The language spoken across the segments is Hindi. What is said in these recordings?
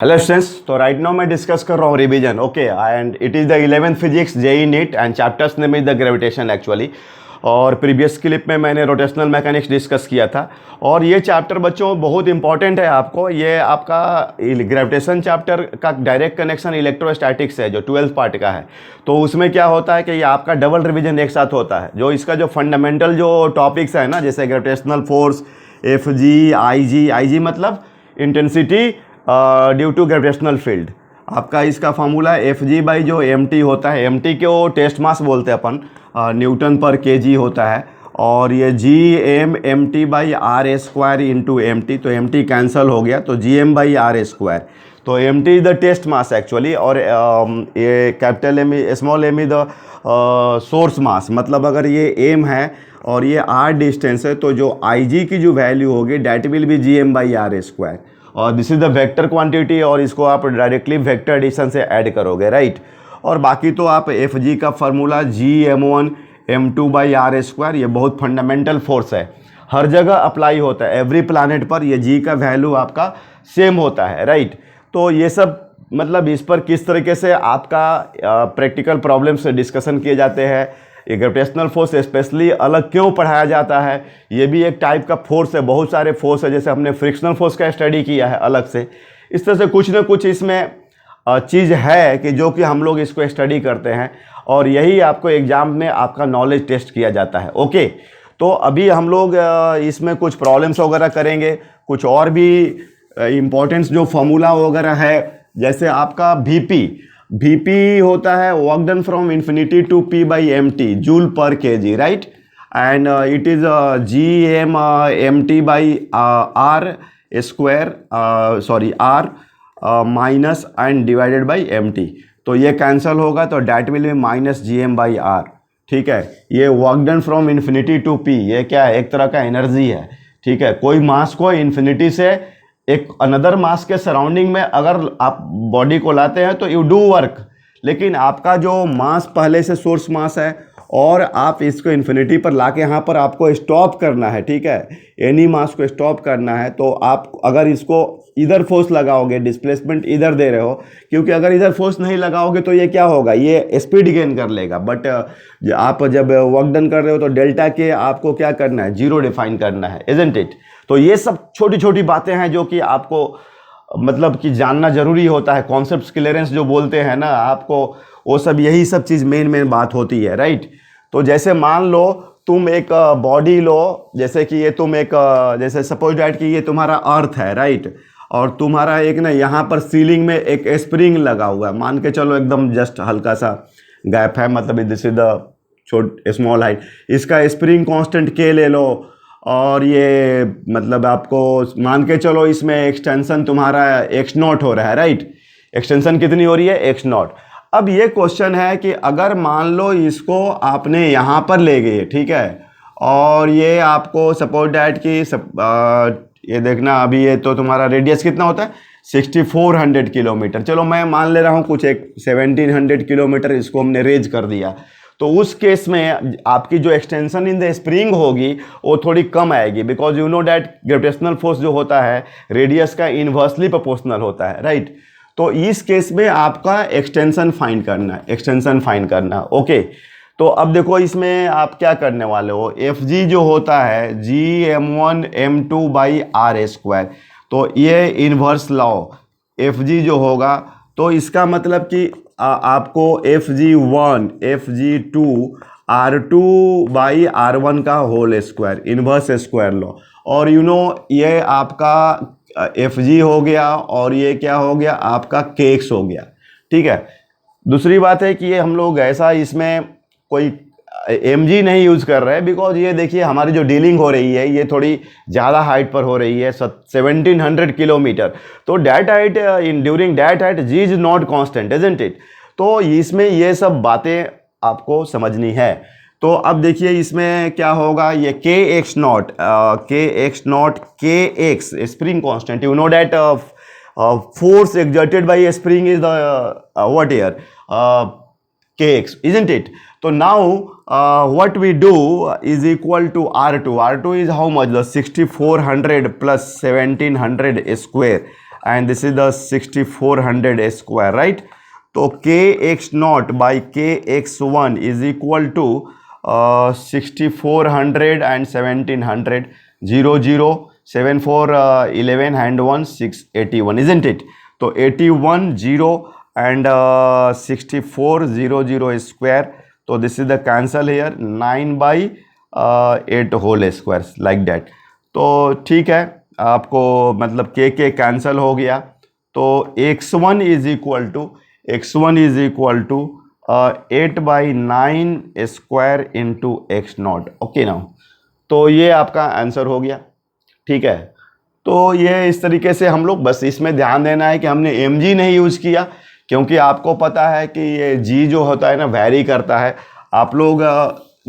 हेलो स्टूडेंट्स, तो राइट नाउ मैं डिस्कस कर रहा हूँ revision. Okay, and it is the 11th physics JEE NEET and chapters name is the gravitation actually. और प्रीवियस क्लिप में मैंने रोटेशनल मैकेनिक्स डिस्कस किया था. और ये चैप्टर बच्चों बहुत इंपॉर्टेंट है आपको. ये आपका ग्रेविटेशन चैप्टर का डायरेक्ट कनेक्शन इलेक्ट्रोस्टैटिक्स है जो 12th पार्ट का है. तो उसमें क्या होता है कि ये आपका डबल रिवीजन एक साथ होता है. जो इसका जो फंडामेंटल जो टॉपिक्स है ना, जैसे gravitational force, F G, I G मतलब intensity due to gravitational field. आपका इसका फार्मूला एफ जी बाई जो एम टी होता है. एम टी को टेस्ट मास बोलते हैं अपन, न्यूटन पर के जी होता है. और ये G M T by R A square into M T. तो एम टी कैंसल हो गया तो G M by R A square. तो M T is the test mass actually. और ये capital M, small M is the source mass. मतलब अगर ये एम है और ये आर डिस्टेंस है तो जो आई जी की जो वैल्यू होगी that will be G M by R A square. और this is the vector quantity और इसको आप डायरेक्टली वेक्टर एडिशन से ऐड करोगे, राइट. और बाकी तो आप एफ जी का formula G M one M two by R A square, ये बहुत फंडामेंटल फोर्स है, हर जगह अप्लाई होता है. एवरी प्लानट पर ये जी का वैल्यू आपका सेम होता है, राइट. तो ये सब मतलब इस पर किस तरीके से आपका प्रैक्टिकल प्रॉब्लम्स डिस्कशन किए जाते हैं. ये ग्रेविटेशनल फोर्स स्पेशली अलग क्यों पढ़ाया जाता है, ये भी एक टाइप का फोर्स है. बहुत सारे फोर्स है, जैसे हमने फ्रिक्शनल फोर्स का स्टडी किया है अलग से. इस तरह से कुछ ना कुछ इसमें चीज़ है कि जो कि हम लोग इसको स्टडी करते हैं और यही आपको एग्जाम में आपका नॉलेज टेस्ट किया जाता है. ओके, तो अभी हम लोग इसमें कुछ प्रॉब्लम्स वगैरह करेंगे. कुछ और भी इम्पोर्टेंस जो फॉर्मूला वगैरह है, जैसे आपका VP होता है work done from infinity to P by M T joule पर K G, right. And it is M T by R square, sorry R minus and divided by M T. तो ये कैंसिल होगा तो that will be minus G M by R. ठीक है, ये work done from infinity to P, ये क्या है, एक तरह का एनर्जी है. ठीक है, कोई मास को इन्फिनिटी से एक अनदर मास के सराउंडिंग में अगर आप बॉडी को लाते हैं तो यू डू वर्क. लेकिन आपका जो मास पहले से सोर्स मास है और आप इसको इन्फिनिटी पर लाके यहाँ पर आपको स्टॉप करना है. ठीक है, एनी मास को स्टॉप करना है तो आप अगर इसको इधर फोर्स लगाओगे, डिस्प्लेसमेंट इधर दे रहे हो, क्योंकि अगर इधर फोर्स नहीं लगाओगे तो ये क्या होगा, ये स्पीड गेन कर लेगा. बट आप जब वर्क डन कर रहे हो तो डेल्टा के आपको क्या करना है, जीरो डिफाइन करना है, इजंट इट. तो ये सब छोटी छोटी बातें हैं जो कि आपको मतलब कि जानना जरूरी होता है. कॉन्सेप्ट्स क्लियरेंस जो बोलते हैं ना आपको, वो सब यही सब चीज़ मेन बात होती है, राइट. तो जैसे मान लो तुम एक बॉडी लो, जैसे कि ये तुम एक जैसे सपोज डैट कि ये तुम्हारा अर्थ है, राइट. और तुम्हारा एक ना यहाँ पर सीलिंग में एक स्प्रिंग लगा हुआ है, मान के चलो एकदम जस्ट हल्का सा गैप है, मतलब this is the small height. इसका स्प्रिंग कांस्टेंट के ले लो और ये मतलब आपको मान के चलो इसमें एक्सटेंशन तुम्हारा एक्स नॉट हो रहा है, राइट. एक्सटेंशन कितनी हो रही है, एक्स नॉट. अब ये क्वेश्चन है कि अगर मान लो इसको आपने यहाँ पर ले गए, ठीक है, और ये आपको सपोज डैट कि ये देखना अभी ये तो तुम्हारा रेडियस कितना होता है 6400 किलोमीटर. चलो मैं मान ले रहा हूँ कुछ एक 1700 किलोमीटर इसको हमने रेज कर दिया. तो उस केस में आपकी जो एक्सटेंशन इन द स्प्रिंग होगी वो थोड़ी कम आएगी, because you know that gravitational force जो होता है रेडियस का इन्वर्सली प्रोपोर्शनल होता है, राइट. तो इस केस में आपका एक्सटेंशन फाइंड करना. ओके, तो अब देखो इसमें आप क्या करने वाले हो, एफ जी जो होता है G M one M two by R A square. तो ये इन्वर्स लॉ एफ जी जो होगा, तो इसका मतलब कि आपको F G one F G two R two by R one का whole square, inverse square law. और यू नो ये आपका एफ जी हो गया और ये क्या हो गया आपका के एक्स हो गया. ठीक है, दूसरी बात है कि ये हम लोग ऐसा इसमें कोई एम जी नहीं यूज़ कर रहे हैं, बिकॉज ये देखिए हमारी जो डीलिंग हो रही है ये थोड़ी ज़्यादा हाइट पर हो रही है, 1700 किलोमीटर. तो that height in during that height G is not constant, isn't it. तो इसमें ये सब बातें आपको समझनी है. तो अब देखिए इसमें क्या होगा, ये के एक्स नॉट के x spring constant. You know that force exerted by a spring is the what here kx, isn't it. So now what we do is equal to R2 is how much, the 6400 plus 1700 square, and this is the 6400 square, right. तो K X naught by K X one is equal to 6400 and 1700, 0 0 7 4 11 and 1 6 81, isn't it? तो 81 0 and 64 0 0 square, तो this is the cancel here 9 by 8 whole square like that। तो ठीक है, आपको मतलब के कैंसिल हो गया, तो x1 is equal to 8 by 9 square into X naught. Okay now, तो ये आपका आंसर हो गया, ठीक है। तो ये इस तरीके से हम लोग, बस इसमें ध्यान देना है कि हमने mg नहीं यूज़ किया, क्योंकि आपको पता है कि ये g जो होता है ना वैरी करता है। आप लोग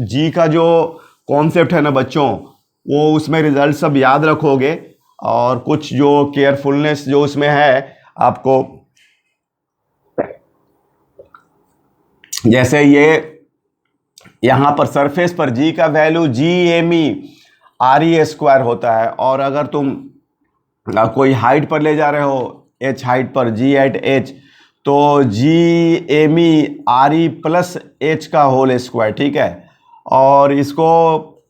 g का जो कॉन्सेप्ट है ना बच्चों, वो उसमें रिजल्ट सब याद रखोगे, और कुछ जो केयरफुलनेस जो उसमें है आपको, जैसे ये यहाँ पर सरफेस पर g का वैल्यू GME RE स्क्वायर होता है, और अगर तुम कोई हाइट पर ले जा रहे हो h हाइट पर g एट h, तो GME RE प्लस h का होल स्क्वायर, ठीक है। और इसको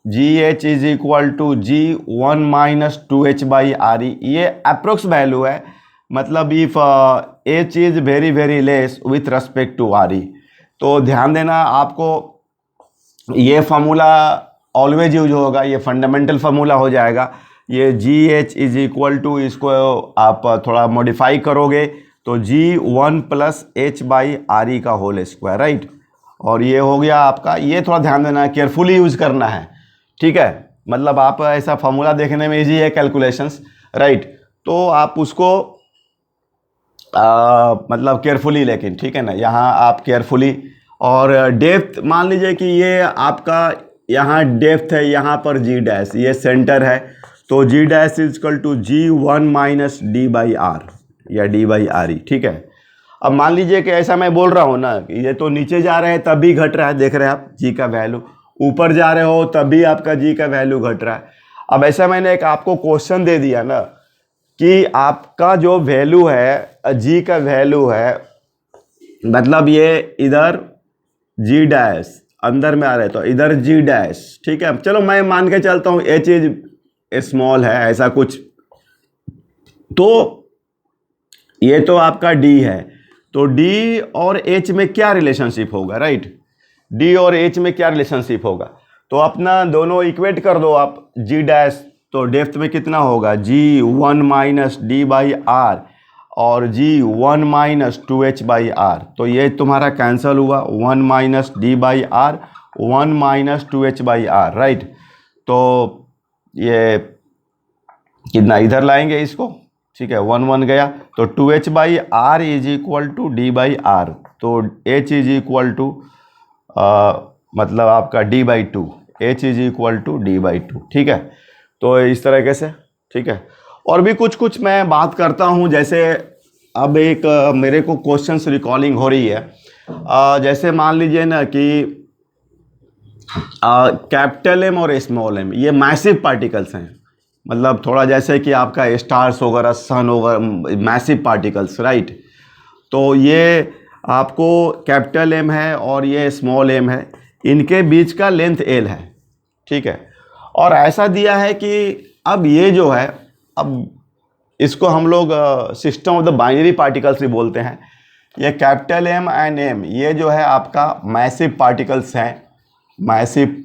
GH is equal to G1 minus 2H by RE, ये अप्रोक्स वैल्यू है, मतलब if H is very very less with respect to RE। तो ध्यान देना, आपको ये फार्मूला ऑलवेज यूज होगा, ये फंडामेंटल फार्मूला हो जाएगा। ये GH इज इक्वल टू, इसको आप थोड़ा मॉडिफाई करोगे तो G1 plus H by RE का होल स्क्वायर, राइट। और ये हो गया आपका, ये थोड़ा ध्यान देना, केयरफुली यूज करना है, ठीक है। मतलब आप ऐसा फार्मूला देखने में इजी है, कैलकुलेशंस, राइट। तो आप उसको मतलब केयरफुली, लेकिन ठीक है ना, यहाँ आप केयरफुली। और डेप्थ मान लीजिए कि ये आपका यहाँ डेप्थ है, यहाँ पर जी डैश, ये सेंटर है, तो G dash is equal to G1 minus D by R या D बाई RE, ठीक है। अब मान लीजिए कि ऐसा मैं बोल रहा हूँ ना कि ये तो नीचे जा रहे हैं तब भी घट रहा है, देख रहे हैं आप जी का वैल्यू, ऊपर जा रहे हो तब भी आपका जी का वैल्यू घट रहा है। अब ऐसा मैंने एक आपको क्वेश्चन दे दिया ना कि आपका जो वैल्यू है, जी का वैल्यू है, मतलब ये इधर जी डैश अंदर में आ रहे तो इधर जी डैश, ठीक है। चलो मैं मान के चलता हूँ एच इज स्मॉल है, ऐसा कुछ, तो ये तो आपका डी है, तो डी और एच में क्या रिलेशनशिप होगा, राइट। डी और एच में क्या रिलेशनशिप होगा, तो अपना दोनों इक्वेट कर दो आप, जी डैश, तो डेप्थ में कितना होगा G1 minus D by R और G1 minus 2H by R, तो ये तुम्हारा कैंसल हुआ, 1 minus D by R 1 minus 2H by R, right. तो ये कितना इधर लाएंगे इसको, ठीक है, 1 1 गया, तो 2H by R is equal to D by R, तो H इज इक्वल टू मतलब आपका D by 2, H is equal to D by 2, ठीक है। तो इस तरीके से, ठीक है। और भी कुछ मैं बात करता हूँ, जैसे अब एक मेरे को क्वेश्चंस रिकॉलिंग हो रही है, जैसे मान लीजिए ना कि कैपिटल एम और स्मॉल एम ये मैसिव पार्टिकल्स हैं, मतलब थोड़ा जैसे कि आपका स्टार्स वगैरह, सन वगैरह, मैसिव पार्टिकल्स, राइट। तो ये आपको कैपिटल एम है और ये स्मॉल एम है, इनके बीच का लेंथ एल है, ठीक है। और ऐसा दिया है कि अब ये जो है, अब इसको हम लोग system of the binary particles भी बोलते हैं। ये कैपिटल एम एंड एम ये जो है आपका मैसिव पार्टिकल्स हैं, मैसिव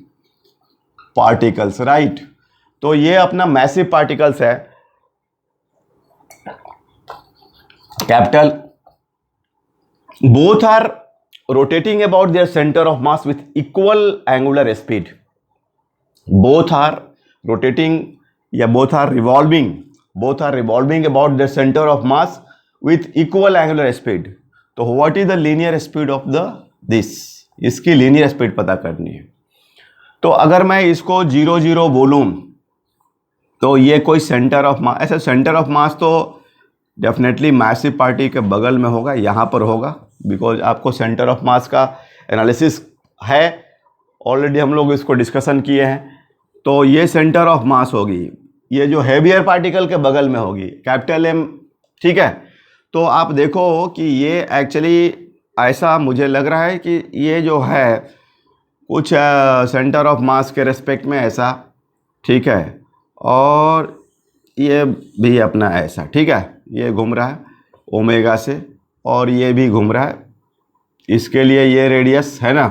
पार्टिकल्स, राइट। तो ये अपना मैसिव पार्टिकल्स है, capital, both are rotating about their centre of mass with equal angular speed, both are rotating या both are revolving about the center of mass with equal angular speed। तो what is the linear speed of this, इसकी linear speed पता करनी है। तो अगर मैं इसको 0 0 बोलूं तो ये कोई सेंटर ऑफ मास, ऐसा सेंटर ऑफ मास तो डेफिनेटली मैसिव पार्टी के बगल में होगा, यहाँ पर होगा, बिकॉज आपको सेंटर ऑफ मास का एनालिसिस है, ऑलरेडी हम लोग इसको डिस्कशन किए हैं। तो ये सेंटर ऑफ मास होगी, ये जो हैवियर पार्टिकल के बगल में होगी, कैपिटल एम ठीक है। तो आप देखो कि ये एक्चुअली ऐसा मुझे लग रहा है कि ये जो है कुछ सेंटर ऑफ मास के रेस्पेक्ट में ऐसा, ठीक है, और ये भी अपना ऐसा, ठीक है, ये घूम रहा है ओमेगा से और ये भी घूम रहा है, इसके लिए ये रेडियस है ना,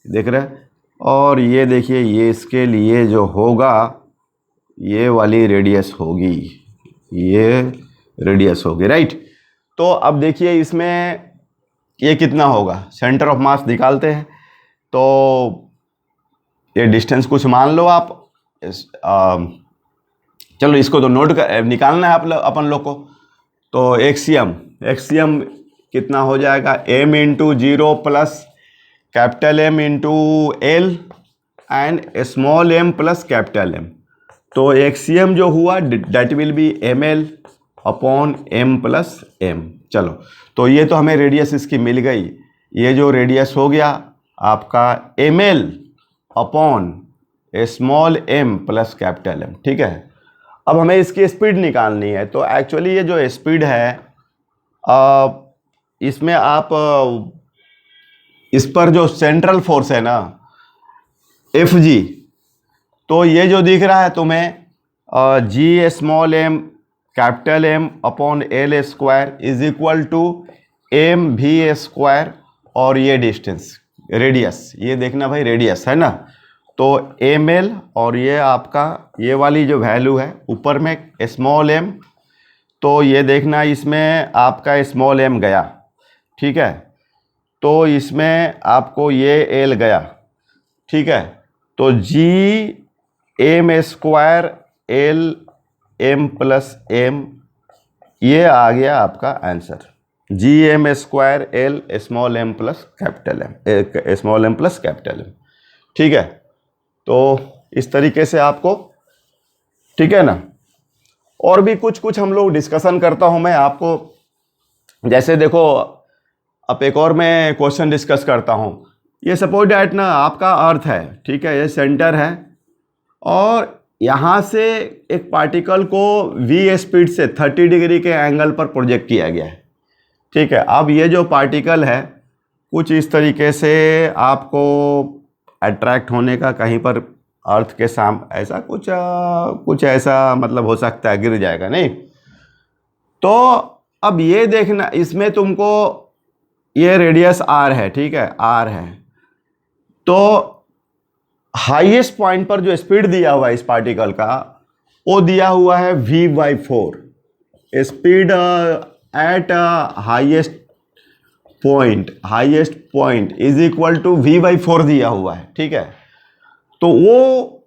देख रहे हैं, और ये देखिए ये इसके लिए जो होगा ये वाली रेडियस होगी, ये रेडियस होगी, राइट। तो अब देखिए इसमें ये कितना होगा, सेंटर ऑफ मास निकालते हैं। तो ये डिस्टेंस कुछ मान लो आप, चलो इसको तो नोट कर निकालना है अपन लोग को। तो एक्सियम कितना हो जाएगा, m into 0 plus capital M into L and small m plus capital M। तो एक्सियम जो हुआ that will be ml upon m plus m। चलो, तो ये तो हमें रेडियस इसकी मिल गई, ये जो रेडियस हो गया आपका ml upon small m plus capital M, ठीक है। अब हमें इसकी स्पीड निकालनी है। तो एक्चुअली ये जो स्पीड है इसमें आप इस पर जो सेंट्रल फोर्स है ना Fg, तो ये जो दिख रहा है तुम्हें g small m capital M upon L square is equal to M V square, और ये डिस्टेंस रेडियस, ये देखना भाई रेडियस है ना, तो ml और ये आपका ये वाली जो वैल्यू है ऊपर में स्मॉल m, तो ये देखना इसमें आपका स्मॉल m गया, ठीक है, तो इसमें आपको ये l गया, ठीक है, तो g m square l m plus m, ये आ गया आपका answer, G M square L small m plus capital M, small m plus capital M, ठीक है। तो इस तरीके से आपको, ठीक है ना, और भी कुछ कुछ हम लोग डिस्कशन करता हूं मैं आपको। जैसे देखो अब एक और मैं क्वेश्चन डिस्कस करता हूं। ये सपोज डैट ना आपका अर्थ है, ठीक है, ये सेंटर है और यहाँ से एक पार्टिकल को v स्पीड से 30 डिग्री के एंगल पर प्रोजेक्ट किया गया है, ठीक है। अब ये जो पार्टिकल है कुछ इस तरीके से आपको अट्रैक्ट होने का कहीं पर अर्थ के सामने ऐसा कुछ ऐसा मतलब हो सकता है, गिर जाएगा नहीं। तो अब ये देखना, इसमें तुमको ये रेडियस r है, ठीक है, r है, तो हाईएस्ट पॉइंट पर जो स्पीड दिया हुआ है इस पार्टिकल का वो दिया हुआ है v/4, speed at highest point is equal to v/4 दिया हुआ है, ठीक है। तो वो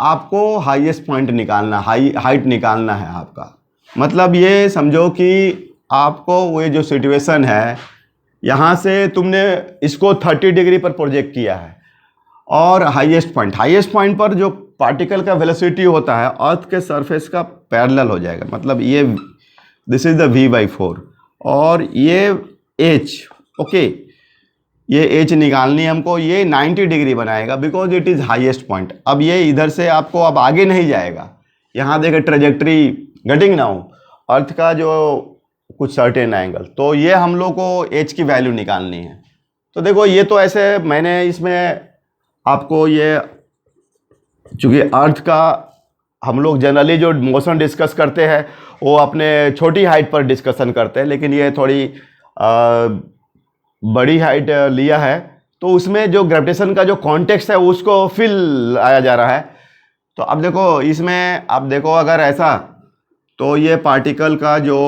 आपको हाईएस्ट पॉइंट निकालना, हाइट निकालना है आपका, मतलब ये समझो कि आपको वो जो सिचुएशन है यहाँ से तुमने इसको 30 डिग्री पर प्रोजेक्ट किया है और हाईएस्ट पॉइंट पर जो पार्टिकल का वेलोसिटी होता है अर्थ के सरफेस का पैरेलल हो जाएगा, मतलब ये दिस इज द v/4 और ये h, ओके, ये h निकालनी है हमको, ये 90 डिग्री बनाएगा because it is highest point. अब ये इधर से आपको अब आगे नहीं जाएगा, यहाँ देखे ट्रेजेक्ट्री गेटिंग नाउ अर्थ का जो कुछ सर्टेन एंगल, तो ये हम लोग को h की वैल्यू निकालनी है। तो देखो ये तो ऐसे मैंने इसमें आपको ये, चूँकि अर्थ का हम लोग जनरली जो मोशन डिस्कस करते हैं वो अपने छोटी हाइट पर डिस्कशन करते हैं, लेकिन ये थोड़ी बड़ी हाइट लिया है, तो उसमें जो ग्रेविटेशन का जो कॉन्टेक्स्ट है उसको फिल आया जा रहा है। तो अब देखो इसमें, अब देखो अगर ऐसा, तो ये पार्टिकल का जो,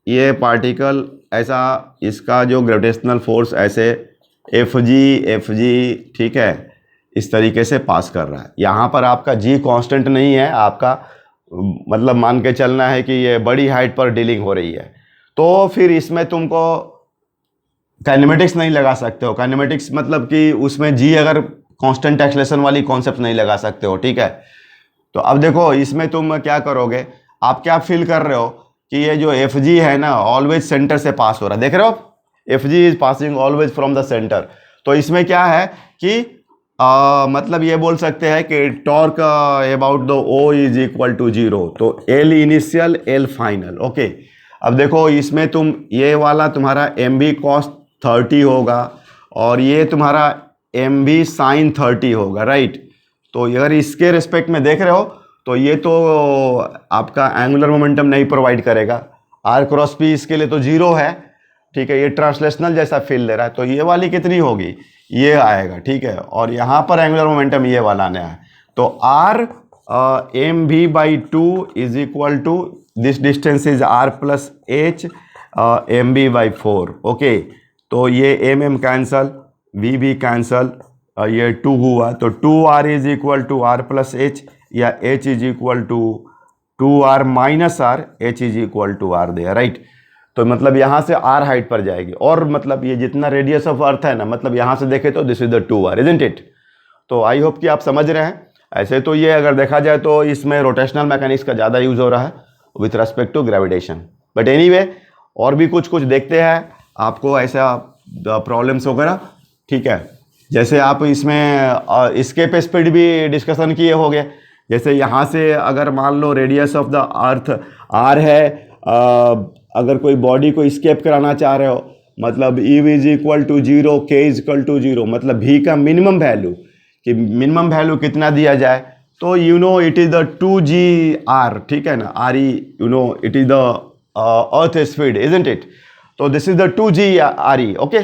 ये पार्टिकल ऐसा, इसका जो ग्रेविटेशनल फोर्स ऐसे Fg, ठीक है, इस तरीके से पास कर रहा है। यहाँ पर आपका g कांस्टेंट नहीं है, आपका मतलब मान के चलना है कि ये बड़ी हाइट पर डीलिंग हो रही है, तो फिर इसमें तुमको काइनेमेटिक्स नहीं लगा सकते हो। काइनेमेटिक्स मतलब कि उसमें g अगर कांस्टेंट एक्सेलरेशन वाली कॉन्सेप्ट नहीं लगा सकते हो, ठीक है। तो अब देखो इसमें तुम क्या करोगे, आप क्या फील कर रहे हो कि ये जो Fg है ना ऑलवेज सेंटर से पास हो रहा है, देख रहे हो, Fg is passing always from the centre. तो इसमें क्या है कि मतलब ये बोल सकते हैं कि torque about the O is equal to 0, तो L initial L final, okay. अब देखो इसमें तुम ये वाला तुम्हारा एम बी कॉस 30 होगा और ये तुम्हारा एम बी साइन 30 होगा, राइट। तो अगर इसके रिस्पेक्ट में देख रहे हो तो ये तो आपका एंगुलर मोमेंटम नहीं प्रोवाइड करेगा। आर क्रॉस पी इसके लिए तो 0 है, ठीक है, ये ट्रांसलेशनल जैसा फील दे रहा है। तो ये वाली कितनी होगी, ये आएगा, ठीक है। और यहाँ पर एंगुलर मोमेंटम ये वाला आना है। तो R M V by 2 is equal to this distance is R plus H M B by 4, okay. तो ये एम एम कैंसल, वी भी कैंसल, ये 2 हुआ। तो 2r is equal to R plus H या h is equal to 2r minus R, h is equal to R दिया, राइट। तो मतलब यहाँ से r हाइट पर जाएगी और मतलब ये जितना रेडियस ऑफ अर्थ है ना, मतलब यहाँ से देखे तो this is the 2r, isn't it. तो आई होप कि आप समझ रहे हैं। ऐसे तो ये अगर देखा जाए तो इसमें रोटेशनल मैकेनिक्स का ज़्यादा यूज़ हो रहा है with respect to gravitation. But anyway और भी कुछ कुछ देखते हैं आपको ऐसा प्रॉब्लम्स वगैरह, ठीक है। जैसे आप इसमें एस्केप स्पीड भी डिस्कशन किए हो गए। जैसे यहाँ से अगर मान लो radius of the earth r है, अगर कोई बॉडी को स्केप कराना चाह रहे हो, मतलब u is equal to 0, k is equal to 0, मतलब v का मिनिमम वैल्यू, कि मिनिमम वैल्यू कितना दिया जाए, तो you know it is the 2gr, ठीक है ना, r e, you know it is the earth speed, isn't it. तो this is the 2gre, okay.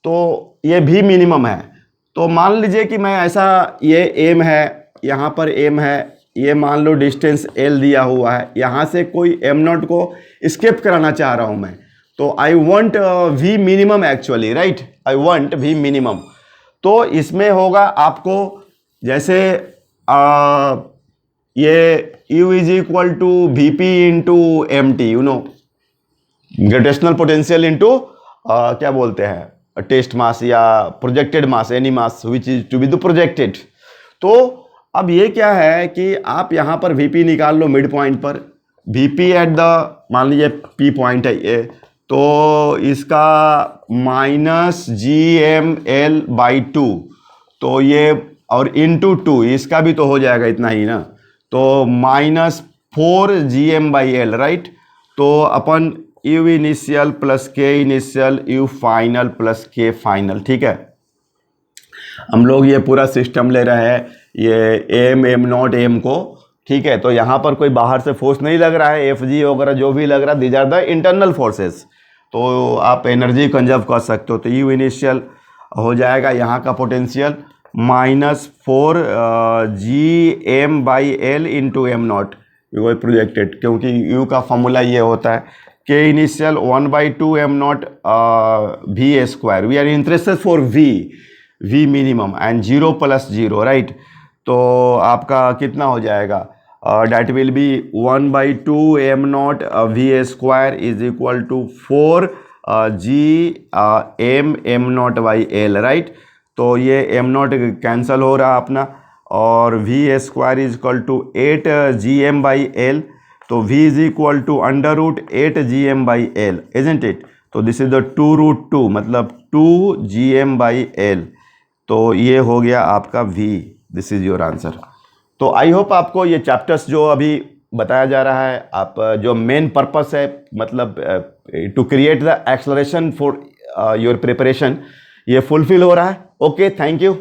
तो ये भी मिनिमम है। तो मान लीजिए कि मैं ऐसा, ये एम है, यहाँ पर एम है, ये मान लो डिस्टेंस l दिया हुआ है, यहाँ से कोई m0 को स्केप कराना चाह रहा हूँ मैं। तो I want v minimum actually, right, I want v minimum. तो इसमें होगा आपको जैसे ये u is equal to V P into M T, you know gravitational potential into क्या बोलते हैं, टेस्ट मास या projected mass, any mass which is to be the projected. तो अब ये क्या है कि आप यहाँ पर वीपी निकाल लो मिड पॉइंट पर, वीपी एट द, मान लीजिए पी पॉइंट है ये, तो इसका माइनस GML बाई 2, तो ये और इंटू 2, इसका भी तो हो जाएगा इतना ही ना, तो minus 4GM by L, right. तो अपन U initial plus K initial U final plus K final, ठीक है। हम लोग ये पूरा सिस्टम ले रहे हैं, ये m0 m को, ठीक है। तो यहाँ पर कोई बाहर से फोर्स नहीं लग रहा है, FG वगैरह जो भी लग रहा है, these are the internal forces. तो आप एनर्जी कंजर्व कर सकते हो। तो U इनिशियल हो जाएगा यहाँ का potential -4GM by L into M0, वो प्रोजेक्टेड, क्योंकि U का फॉर्मूला ये होता है K initial 1/2 M0 V square, we are interested for V minimum and 0 plus 0, right. तो आपका कितना हो जाएगा, that will be 1/2 M0 V square is equal to 4GM M0 by L, right. तो ये M0 कैंसिल हो रहा अपना, और V square is equal to 8GM by L, तो V is equal to √8GM by L, isn't it. तो दिस इज द 2√2, मतलब 2GM बाई L। तो ये हो गया आपका V, this is your answer. तो आई होप आपको ये चैप्टर्स जो अभी बताया जा रहा है, आप जो मेन पर्पस है, मतलब to create the acceleration for your preparation, ये फुलफिल हो रहा है। Okay, thank you.